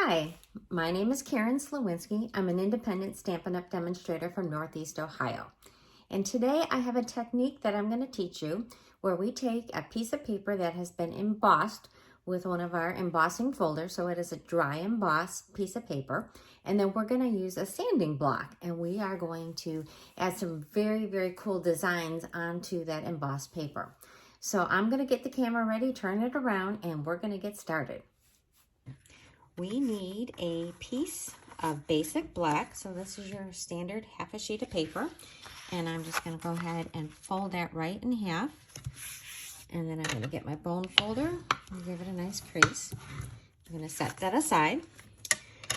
Hi, my name is Karen Sliwinski. I'm an independent Stampin' Up! Demonstrator from Northeast Ohio. And today I have a technique that I'm going to teach you where we take a piece of paper that has been embossed with one of our embossing folders, so it is a dry emboss piece of paper, and then we're going to use a sanding block, and we are going to add some very cool designs onto that embossed paper. So I'm going to get the camera ready, turn it around, and we're going to get started. We need a piece of basic black, so this is your standard half a sheet of paper, and I'm just going to go ahead and fold that right in half, and then I'm going to get my bone folder and give it a nice crease. I'm going to set that aside.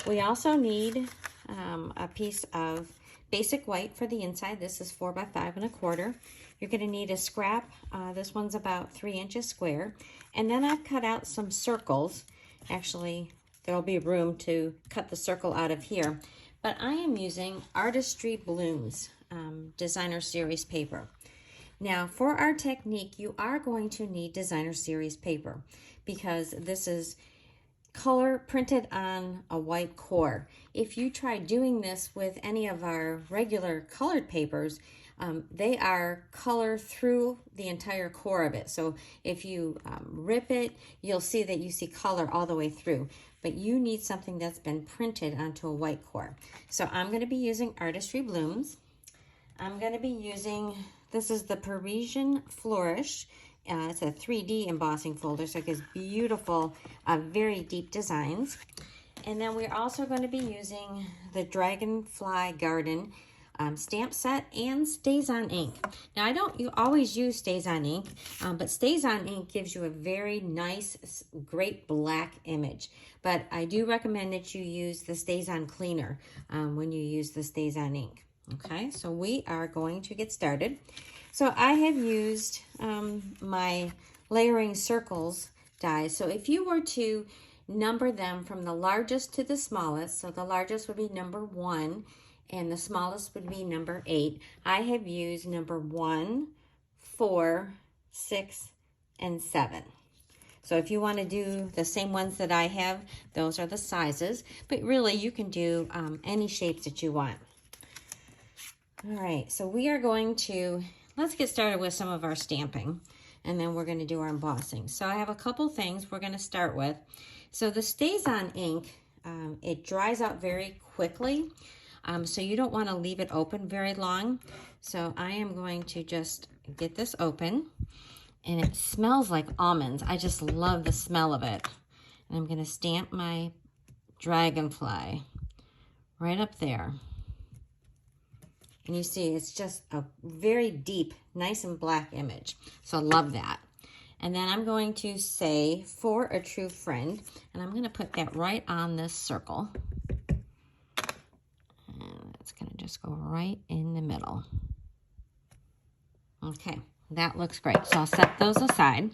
We also need a piece of basic white for the inside. This is 4 by 5 1/4. You're going to need a scrap. This one's about 3 inches square, and then I've cut out some circles. Actually, there'll be room to cut the circle out of here, but I am using Artistry Blooms Designer Series paper. Now, for our technique, you are going to need Designer Series paper because this is color printed on a white core. If you try doing this with any of our regular colored papers, they are color through the entire core of it. So if you rip it, you'll see that you see color all the way through. But you need something that's been printed onto a white core. So I'm going to be using Artistry Blooms. I'm going to be using, this is the Parisian Flourish. It's a 3D embossing folder, so it gives beautiful, very deep designs. And then we're also going to be using the Dragonfly Garden stamp set and StazOn ink. Now, I don't always use StazOn ink, but StazOn ink gives you a very nice, great black image. But I do recommend that you use the StazOn cleaner when you use the StazOn ink. Okay, so we are going to get started. So I have used my layering circles dies. So if you were to number them from the largest to the smallest, so the largest would be number 1, and the smallest would be number 8. I have used number 1, 4, 6, and 7. So if you want to do the same ones that I have, those are the sizes. But really, you can do any shapes that you want. All right, so we are going to, let's get started with some of our stamping, and then we're going to do our embossing. So I have a couple things we're going to start with. So the StazOn ink, it dries out very quickly. So you don't want to leave it open very long. So I am going to just get this open, and it smells like almonds. I just love the smell of it. And I'm going to stamp my Dragonfly right up there. And you see, it's just a very deep, nice and black image. So I love that. And then I'm going to say, for a true friend, and I'm going to put that right on this circle. It's going to just go right in the middle. Okay, that looks great. So I'll set those aside,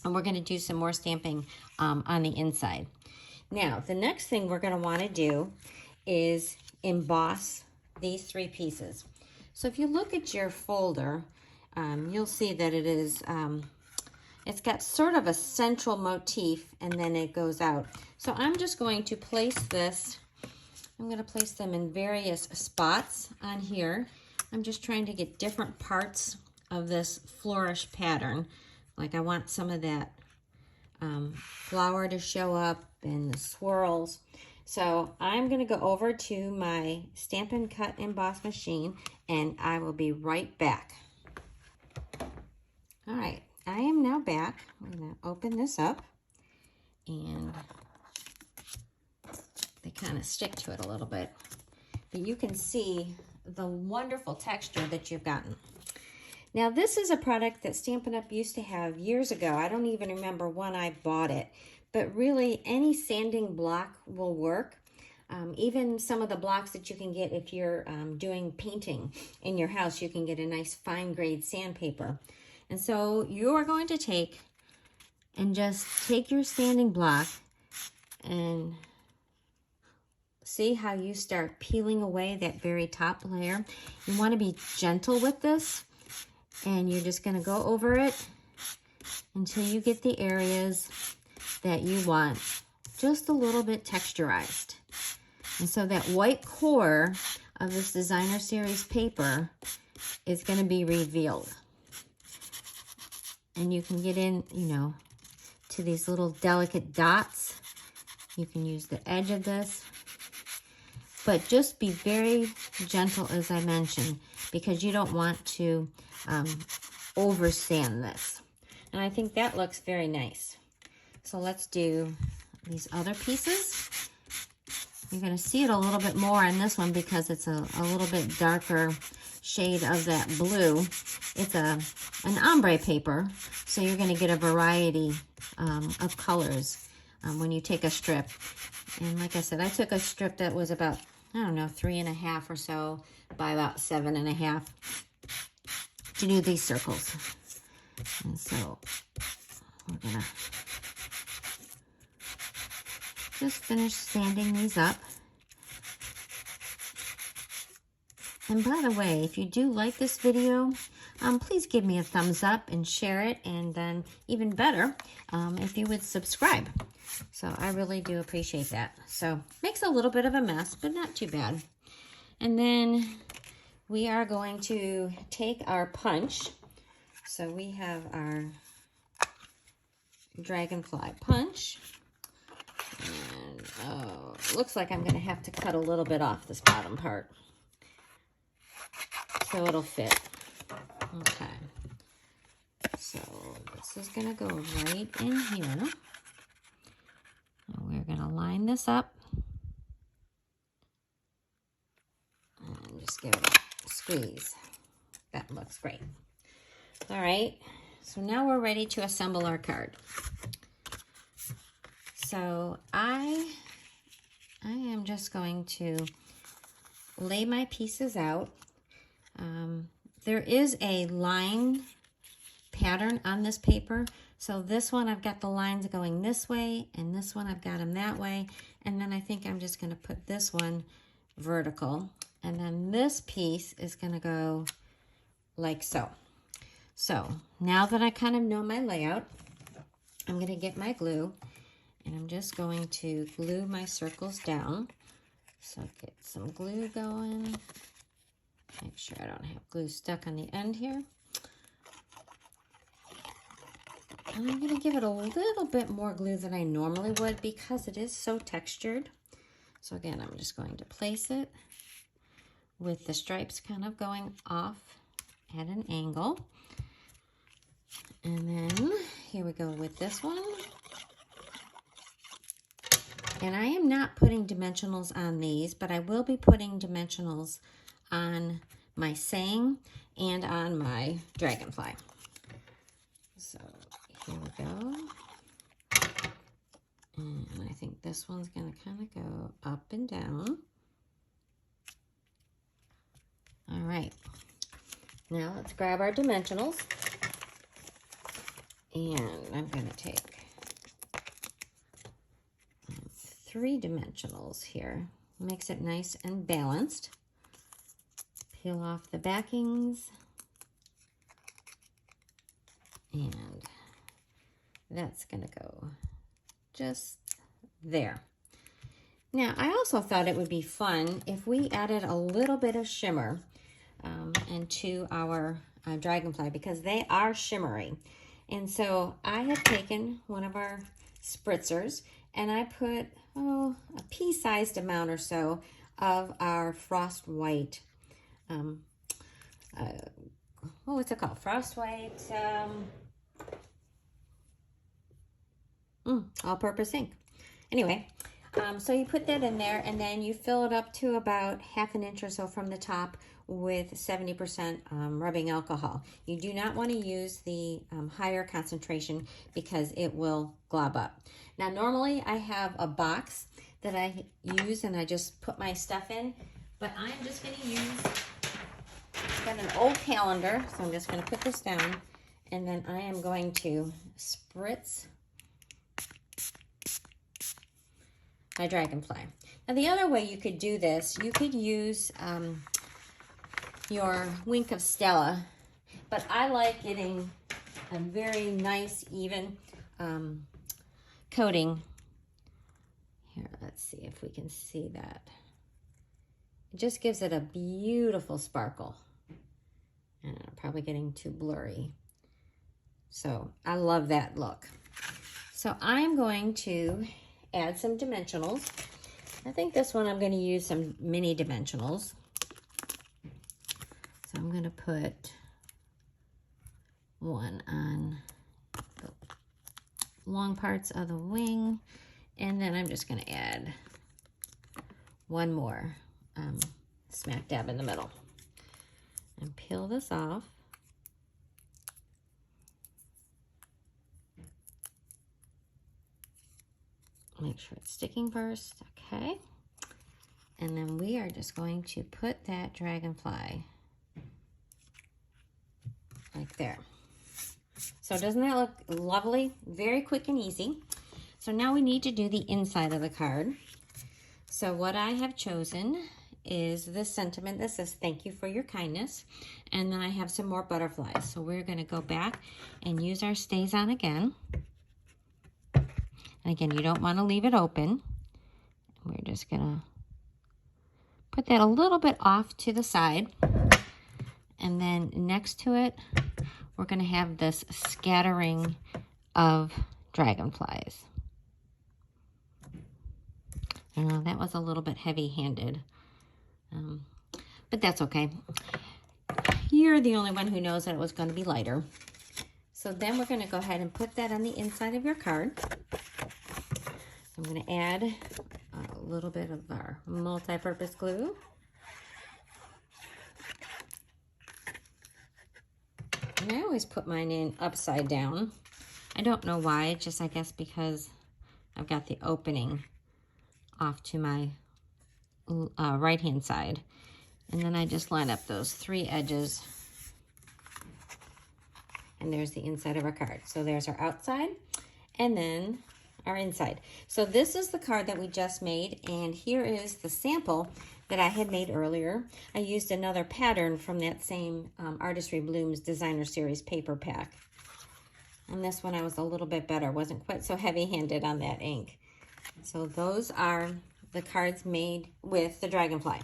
and we're going to do some more stamping on the inside. Now, the next thing we're going to want to do is emboss these 3 pieces. So if you look at your folder, you'll see that it is, it's got sort of a central motif, and then it goes out. So I'm just going to place this. I'm going to place them in various spots on here. I'm just trying to get different parts of this flourish pattern. Like I want some of that flower to show up and the swirls. So I'm going to go over to my Stampin' Cut Emboss machine, and I will be right back. All right, I am now back. I'm going to open this up, and they kind of stick to it a little bit, but you can see the wonderful texture that you've gotten. Now, this is a product that Stampin' Up! Used to have years ago. I don't even remember when I bought it, but really any sanding block will work. Even some of the blocks that you can get if you're doing painting in your house, you can get a nice fine grade sandpaper. And so you are going to take your sanding block and see how you start peeling away that very top layer. You want to be gentle with this, and you're just going to go over it until you get the areas that you want just a little bit texturized. And so that white core of this designer series paper is going to be revealed. And you can get in, you know, to these little delicate dots. You can use the edge of this. But just be very gentle, as I mentioned, because you don't want to over sand this. And I think that looks very nice. So let's do these other pieces. You're going to see it a little bit more on this one because it's a little bit darker shade of that blue. It's an ombre paper, so you're going to get a variety of colors when you take a strip. And like I said, I took a strip that was about, I don't know, 3.5 or so by about 7.5 to do these circles. And so we're going to just finish sanding these up. And by the way, if you do like this video, please give me a thumbs up and share it. And then even better, if you would subscribe. So I really do appreciate that. So makes a little bit of a mess, but not too bad. And then we are going to take our punch. So we have our Dragonfly punch. And oh, it looks like I'm going to have to cut a little bit off this bottom part so it'll fit. Okay. So this is going to go right in here. And we're going to line this up. And just give it a squeeze. That looks great. All right. So now we're ready to assemble our card. So I am just going to lay my pieces out. There is a line pattern on this paper. So this one I've got the lines going this way, and this one I've got them that way. And then I think I'm just going to put this one vertical. And then this piece is going to go like so. So now that I kind of know my layout, I'm going to get my glue. And I'm just going to glue my circles down. So get some glue going. Make sure I don't have glue stuck on the end here. And I'm going to give it a little bit more glue than I normally would because it is so textured. So again, I'm just going to place it with the stripes kind of going off at an angle. And then here we go with this one. And I am not putting dimensionals on these, but I will be putting dimensionals on my saying and on my Dragonfly. So here we go. And I think this one's going to kind of go up and down. All right. Now let's grab our dimensionals. And I'm going to take 3 dimensionals here. Makes it nice and balanced. Peel off the backings. And that's going to go just there. Now, I also thought it would be fun if we added a little bit of shimmer into our Dragonfly because they are shimmery. And so I have taken one of our spritzers and I put, a pea-sized amount or so of our Frost White, what's it called? Frost White, all-purpose ink. Anyway, so you put that in there and then you fill it up to about 1/2 inch or so from the top with 70% rubbing alcohol. You do not want to use the higher concentration because it will glob up. Now, normally I have a box that I use and I just put my stuff in, but I'm just going to use, I've got an old calendar, so I'm just going to put this down and then I am going to spritz my Dragonfly. Now, the other way you could do this, you could use your Wink of Stella, but I like getting a very nice, even coating let's see if we can see that. It just gives it a beautiful sparkle. And I'm probably getting too blurry. So I love that look. So I'm going to add some dimensionals. I think this one I'm going to use some mini dimensionals. So I'm going to put one on the long parts of the wing, and then I'm just going to add one more smack dab in the middle. And peel this off. Make sure it's sticking first, okay. And then we are just going to put that dragonfly like there. So doesn't that look lovely? Very quick and easy. So now we need to do the inside of the card. So what I have chosen is this sentiment that says, thank you for your kindness. And then I have some more butterflies. So we're gonna go back and use our stays on again. And again, you don't wanna leave it open. We're just gonna put that a little bit off to the side. And then next to it, we're gonna have this scattering of dragonflies. That was a little bit heavy-handed, but that's okay. You're the only one who knows that it was going to be lighter. So then we're going to go ahead and put that on the inside of your card. I'm going to add a little bit of our multi-purpose glue. And I always put mine in upside down. I don't know why, just I guess because I've got the opening off to my right hand side, and then I just line up those 3 edges, and there's the inside of our card. So there's our outside and then our inside. So this is the card that we just made, and here is the sample that I had made earlier. I used another pattern from that same Artistry Blooms Designer Series paper pack, and this one I was a little bit better, wasn't quite so heavy-handed on that ink. So those are the cards made with the dragonfly.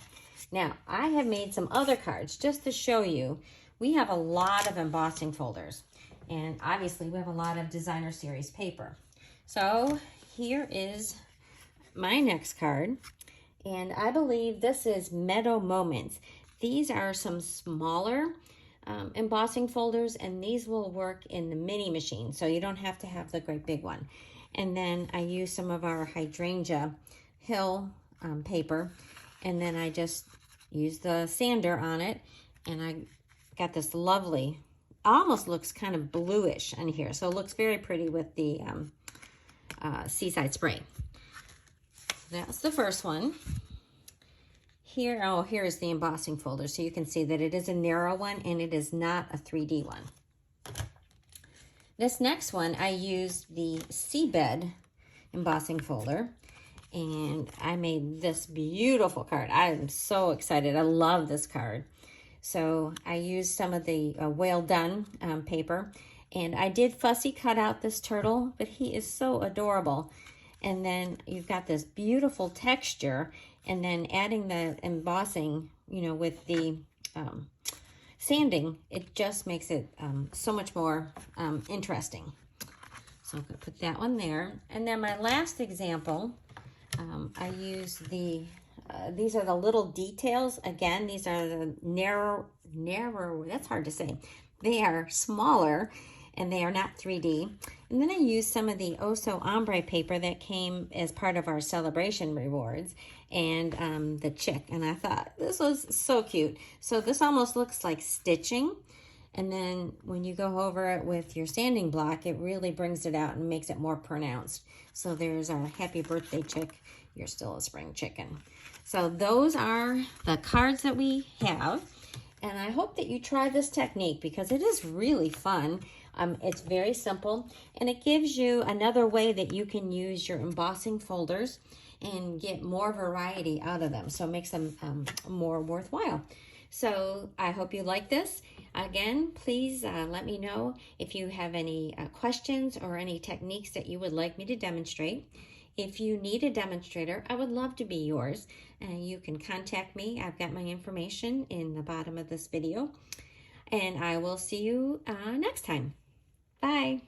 Now, I have made some other cards just to show you. We have a lot of embossing folders, and obviously we have a lot of Designer Series paper. So here is my next card, and I believe this is Meadow Moments. These are some smaller embossing folders, and these will work in the mini machine, so you don't have to have the great big one. And then I use some of our Hydrangea Hill paper, and then I just use the sander on it, and I got this lovely, almost looks kind of bluish on here, so it looks very pretty with the Seaside Spray. That's the first one. Here, oh, here is the embossing folder, so you can see that it is a narrow one, and it is not a 3D one. This next one, I used the Seabed embossing folder, and I made this beautiful card. I'm so excited. I love this card. So I used some of the Well Done paper, and I did fussy cut out this turtle, but he is so adorable. And then you've got this beautiful texture, and then adding the embossing, you know, with the sanding, it just makes it so much more interesting. So I'm going to put that one there. And then my last example, I use the, these are the little details. Again, these are the narrow, that's hard to say. They are smaller, and they are not 3D. And then I used some of the Oso Ombre paper that came as part of our celebration rewards, and the chick, and I thought this was so cute. So this almost looks like stitching, and then when you go over it with your sanding block, it really brings it out and makes it more pronounced. So there's our happy birthday chick. You're still a spring chicken. So those are the cards that we have, and I hope that you try this technique because it is really fun. It's very simple, and it gives you another way that you can use your embossing folders and get more variety out of them, so it makes them more worthwhile. So I hope you like this. Again, please let me know if you have any questions or any techniques that you would like me to demonstrate. If you need a demonstrator, I would love to be yours. You can contact me. I've got my information in the bottom of this video. And I will see you next time. Bye.